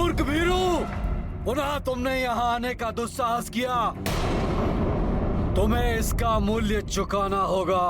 मूर्ख भीरू, पुनः तुमने यहाँ आने का दुस्साहस किया। तुम्हें इसका मूल्य चुकाना होगा।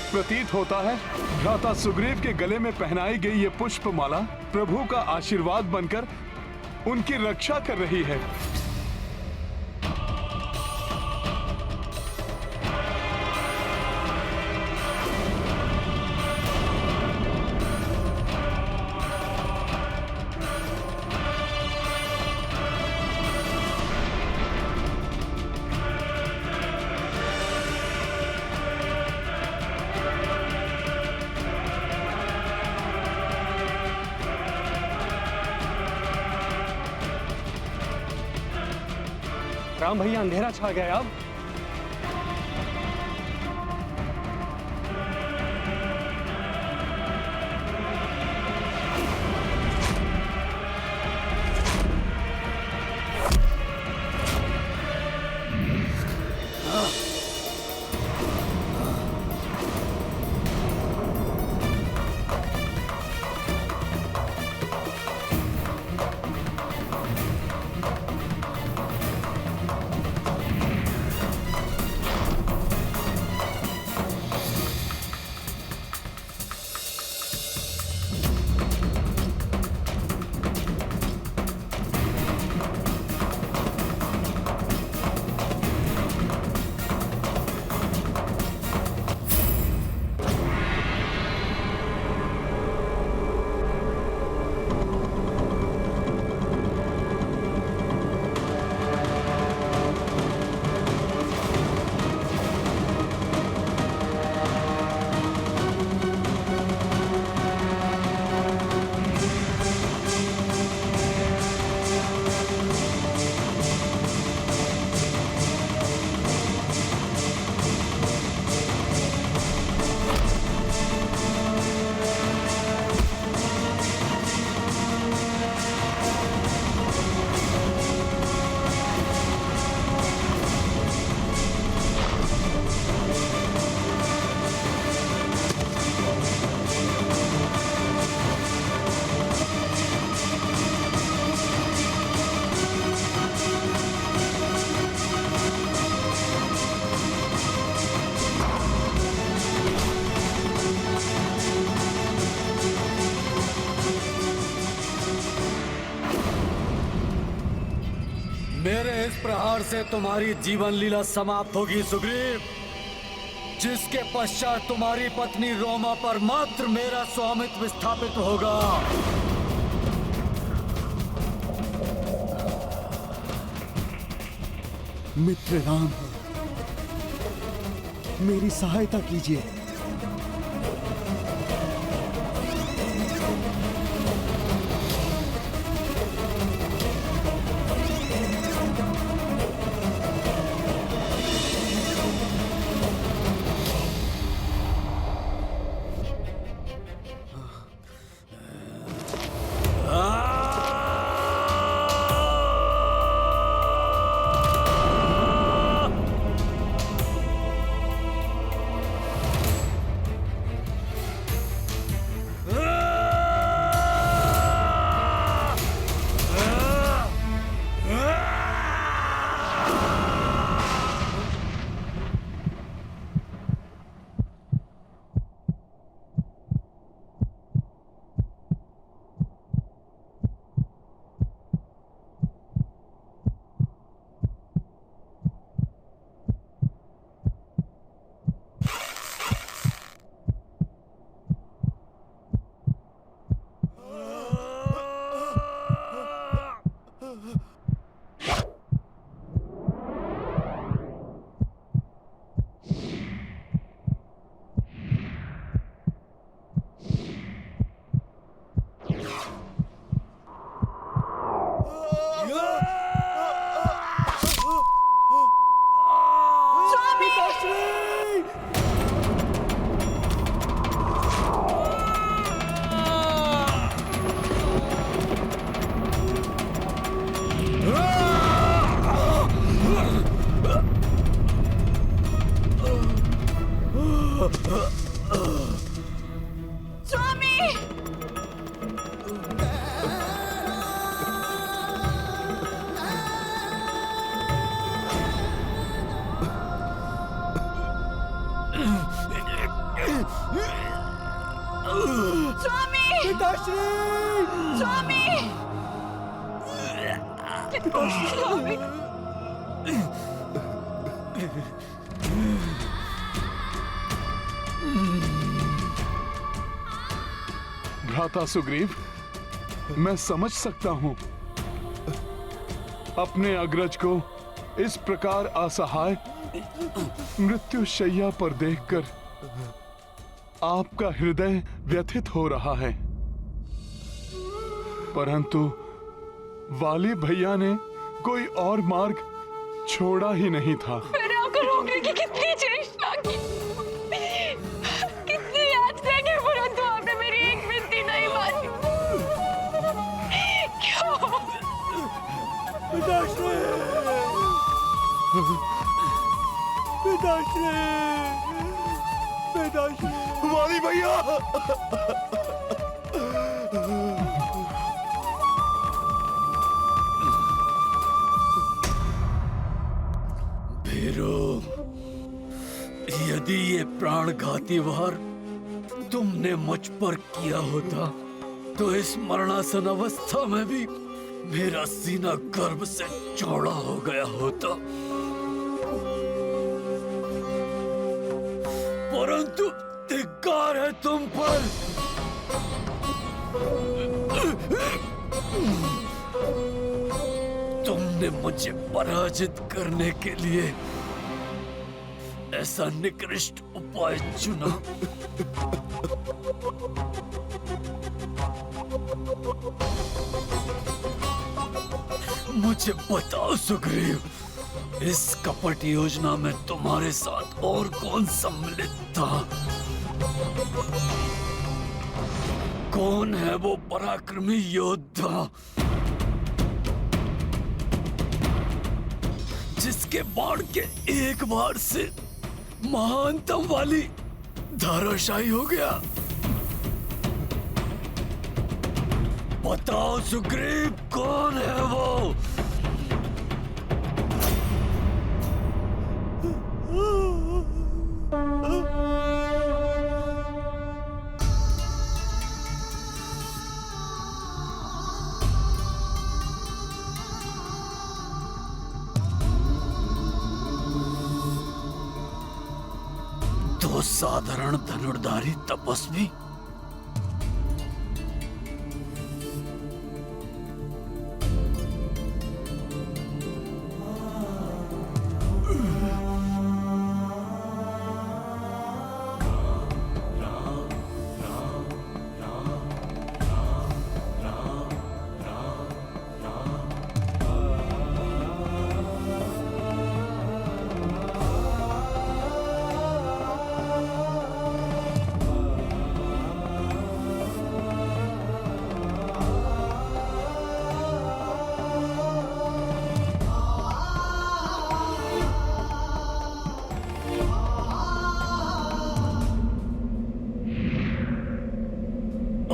प्रतीत होता है भ्राता सुग्रीव के गले में पहनाई गई ये पुष्पमाला प्रभु का आशीर्वाद बनकर उनकी रक्षा कर रही है। राम भैया, अंधेरा छा गया अब। मेरे इस प्रहार से तुम्हारी जीवन लीला समाप्त होगी सुग्रीव, जिसके पश्चात तुम्हारी पत्नी रोमा पर मात्र मेरा स्वामित्व स्थापित होगा। मित्र राम, मेरी सहायता कीजिए। पिताश्री! स्वामी! स्वामी! भ्राता सुग्रीव, मैं समझ सकता हूं। अपने अग्रज को इस प्रकार असहाय मृत्यु शैया पर देखकर आपका हृदय व्यथित हो रहा है, परंतु वाली भैया ने कोई और मार्ग छोड़ा ही नहीं था। मैंने आपको रोकने की कितनी चेष्टा की, कितनी याचना की, परंतु आपने मेरी एक विनती नहीं मानी। क्यों? पिताश्री! पिताश्री! पिताश्री! वाली भैया! भीरू, यदि ये प्राणघाती वार तुमने मुझ पर किया होता तो इस मरणासन अवस्था में भी मेरा सीना गर्व से चौड़ा हो गया होता, परंतु धिक्कार है तुम पर। तुमने मुझे पराजित करने के लिए ऐसा निकृष्ट उपाय चुना। मुझे बताओ सुग्रीव, इस कपट योजना में तुम्हारे साथ और कौन सम्मिलित था? कौन है वो पराक्रमी योद्धा जिसके बाण के एक बार से महानतम वाली धराशायी हो गया? बताओ सुग्रीव, कौन है वो? तो साधारण धनुर्धारी तपस्वी?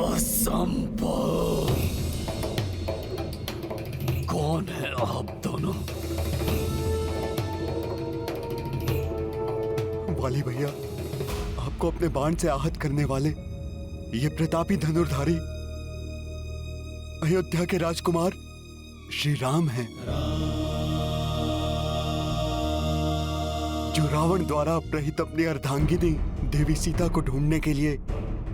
असंभव! कौन है आप दोनों? वाली भैया, आपको अपने बाण से आहत करने वाले ये प्रतापी धनुर्धारी अयोध्या के राजकुमार श्री राम हैं, जो रावण द्वारा अपहृत अपनी अर्धांगिनी देवी सीता को ढूंढने के लिए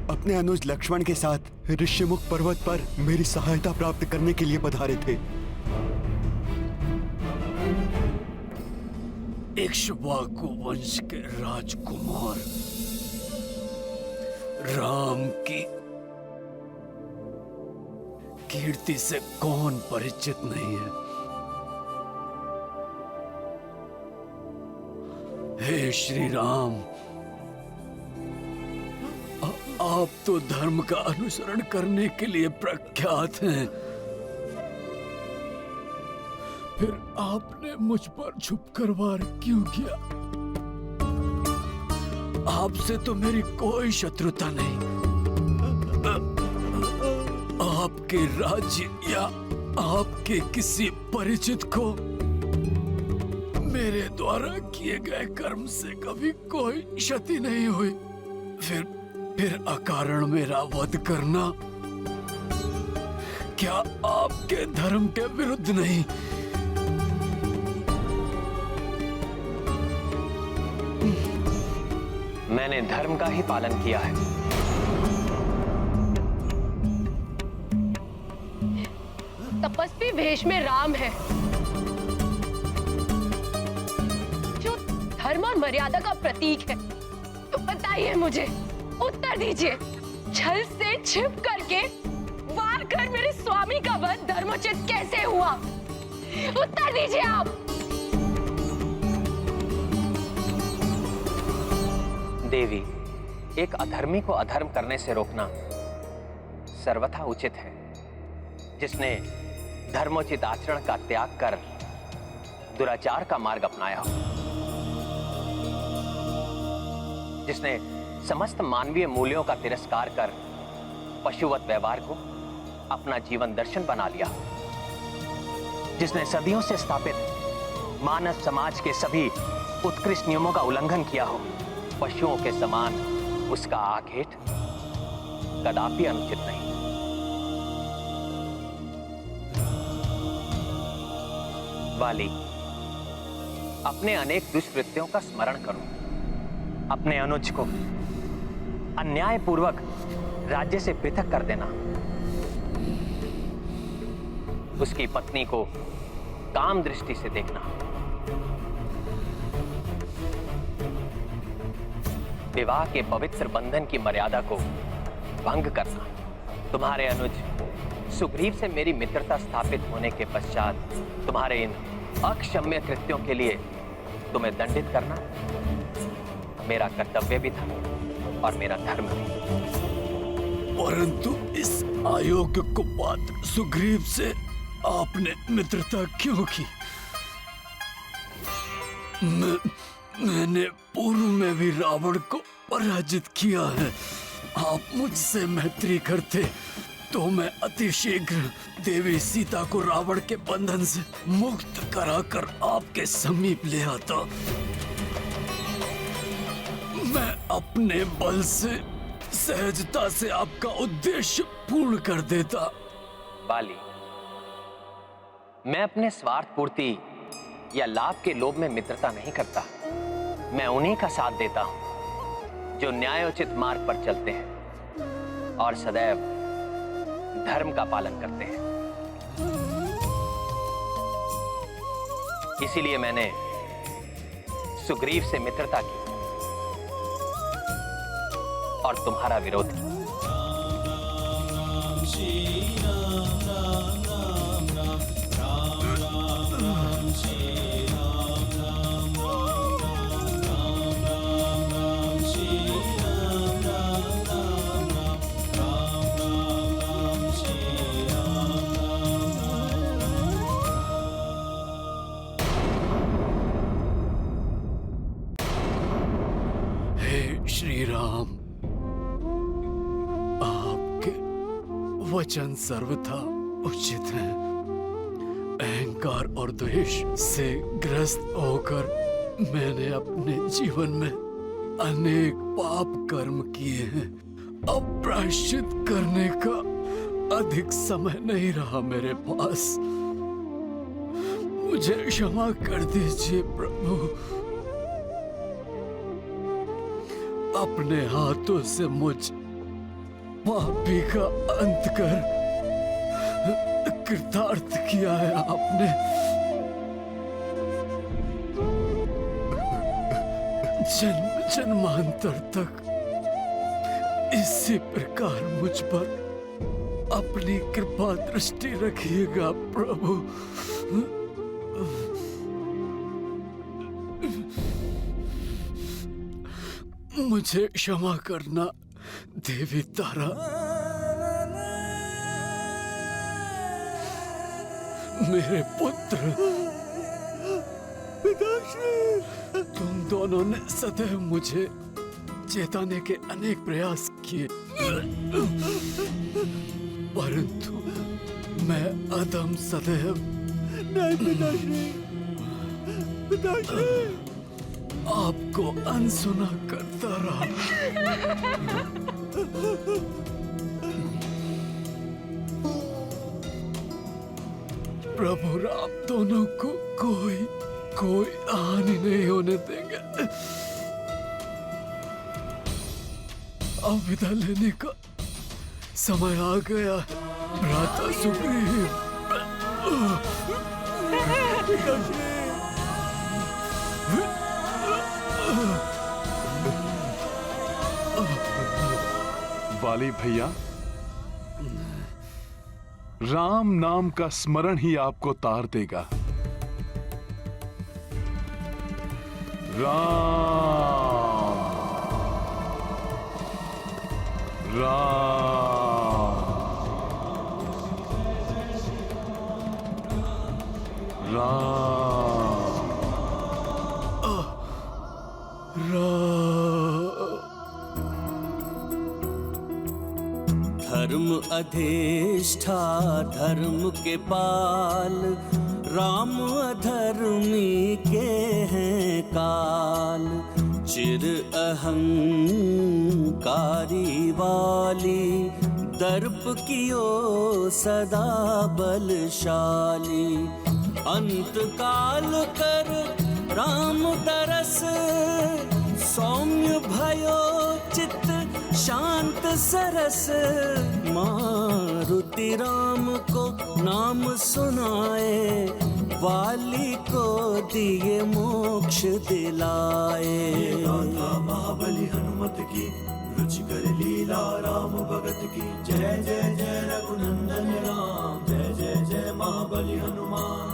अपने अनुज लक्ष्मण के साथ ऋषिमुख पर्वत पर मेरी सहायता प्राप्त करने के लिए पधारे थे। इक्ष्वाकु वंश के राजकुमार राम की कीर्ति से कौन परिचित नहीं है? हे श्री राम, आप तो धर्म का अनुसरण करने के लिए प्रख्यात हैं, फिर आपने मुझ पर छुपकर वार क्यों किया? आपसे तो मेरी कोई शत्रुता नहीं। आपके राज्य या आपके किसी परिचित को मेरे द्वारा किए गए कर्म से कभी कोई क्षति नहीं हुई, फिर अकारण मेरा वध करना क्या आपके धर्म के विरुद्ध नहीं? मैंने धर्म का ही पालन किया है। तपस्वी वेश में राम है, जो धर्म और मर्यादा का प्रतीक है। तो बताइए मुझे, उत्तर दीजिए, छल से छिप करके वार कर मेरे स्वामी का वध धर्मोचित कैसे हुआ? उत्तर दीजिए आप। देवी, एक अधर्मी को अधर्म करने से रोकना सर्वथा उचित है। जिसने धर्मोचित आचरण का त्याग कर दुराचार का मार्ग अपनाया हो, जिसने समस्त मानवीय मूल्यों का तिरस्कार कर पशुवत व्यवहार को अपना जीवन दर्शन बना लिया, जिसने सदियों से स्थापित मानव समाज के सभी उत्कृष्ट नियमों का उल्लंघन किया हो, पशुओं के समान उसका आघेट कदापि अनुचित नहीं। वाली, अपने अनेक दुष्कृत्यों का स्मरण करो। अपने अनुज को अन्यायपूर्वक राज्य से पृथक कर देना, उसकी पत्नी को काम दृष्टि से देखना, विवाह के पवित्र बंधन की मर्यादा को भंग करना, तुम्हारे अनुज सुग्रीव से मेरी मित्रता स्थापित होने के पश्चात तुम्हारे इन अक्षम्य कृत्यों के लिए तुम्हें दंडित करना मेरा कर्तव्य भी था और मेरा धर्म भी। परंतु इस अयोग्य कुपात्र सुग्रीव से आपने मित्रता क्यों की? मैंने पूर्व में भी रावण को पराजित किया है। आप मुझसे मैत्री करते तो मैं अति शीघ्र देवी सीता को रावण के बंधन से मुक्त कराकर आपके समीप ले आता। मैं अपने बल से सहजता से आपका उद्देश्य पूर्ण कर देता। बाली, मैं अपने स्वार्थ पूर्ति या लाभ के लोभ में मित्रता नहीं करता। मैं उन्हीं का साथ देता हूं जो न्यायोचित मार्ग पर चलते हैं और सदैव धर्म का पालन करते हैं। इसीलिए मैंने सुग्रीव से मित्रता की और तुम्हारा विरोध किया। श्री राम, आपके वचन सर्वथा उचित हैं। अहंकार और द्वेष से ग्रस्त होकर मैंने अपने जीवन में अनेक पाप कर्म किए हैं। अब प्रायश्चित करने का अधिक समय नहीं रहा मेरे पास। मुझे क्षमा कर दीजिए प्रभु। अपने हाथों से मुझ पापी का अंत कर कृतार्थ किया है आपने। जन्म जन्मांतर तक इसी प्रकार मुझ पर अपनी कृपा दृष्टि रखिएगा प्रभु। मुझे क्षमा करना देवी तारा। मेरे पुत्र, पिताश्री, तुम दोनों ने सदैव मुझे चेताने के अनेक प्रयास किए, परंतु मैं अधम सदैव नहीं। पिताश्री, पिताश्री, आपको अनसुना करता रहा। प्रभु राम दोनों को कोई हानि नहीं होने देंगे। अब विदा लेने का समय आ गया। भ्राता सुग्रीव, वाली भैया, राम नाम का स्मरण ही आपको तार देगा। राम राम धर्म अधिष्ठा धर्म के पाल, राम अधर्मी के हैं काल। चिर अहंकारी वाली, दर्प कियो सदा बलशाली। अंत काल कर राम तरस, सौम्य भयो चित्त शांत सरस। मारुति राम को नाम सुनाए, वाली को दिए मोक्ष दिलाए। महाबली हनुमत की, रुचिकर लीला राम भगत की। जय जय जय रघुनंदन राम, जय जय जय महाबली हनुमान।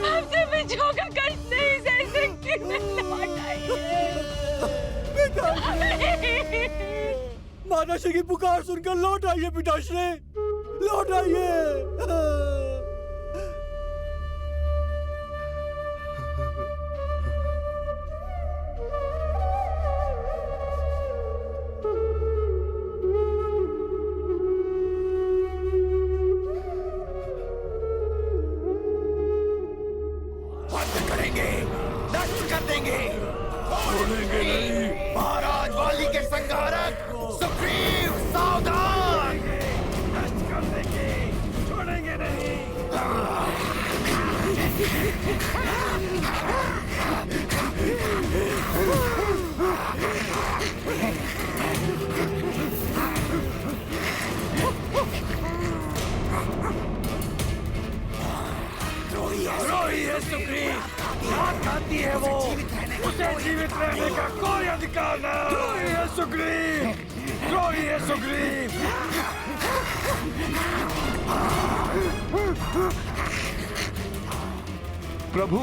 हमसे बिछो का कष्ट नहीं सह सकती। माताश्री की पुकार सुनकर लौट आइए पिताश्री, लौट आइए। छोड़ेंगे नहीं। महाराज वाली के संहारक सुग्रीव सावधान। नष्ट कर देंगे, छोड़ेंगे नहीं। द्रोही है सुग्रीव, खाती है वो, उसे जीवित रहने का कोई अधिकार नहीं। द्रोही है सुग्रीव, द्रोही है सुग्रीव। प्रभु,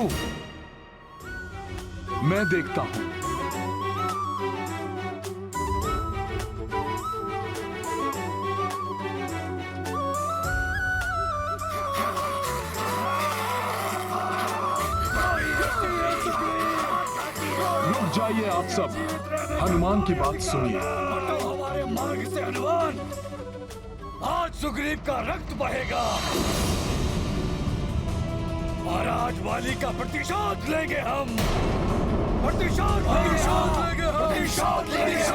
मैं देखता हूं। जाइए आप सब, हनुमान की बात सुनिए। हटो हमारे मार्ग से हनुमान, आज सुग्रीव का रक्त बहेगा। महाराज वाली का प्रतिशोध लेंगे हम। प्रतिशोध लेंगे हम। प्रतिशोध लेंगे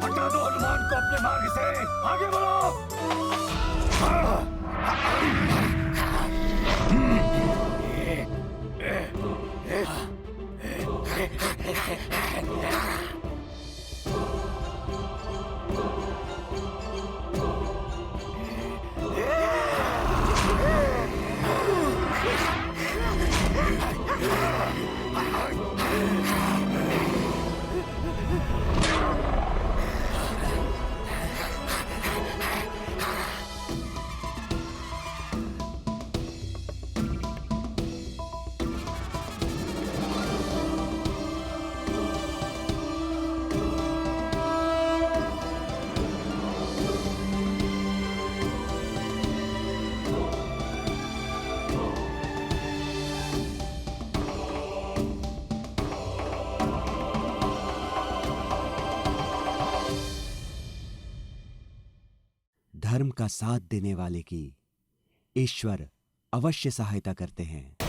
हटा दो हनुमान को अपने मार्ग से, आगे बढ़ो। धर्म का साथ देने वाले की ईश्वर अवश्य सहायता करते हैं।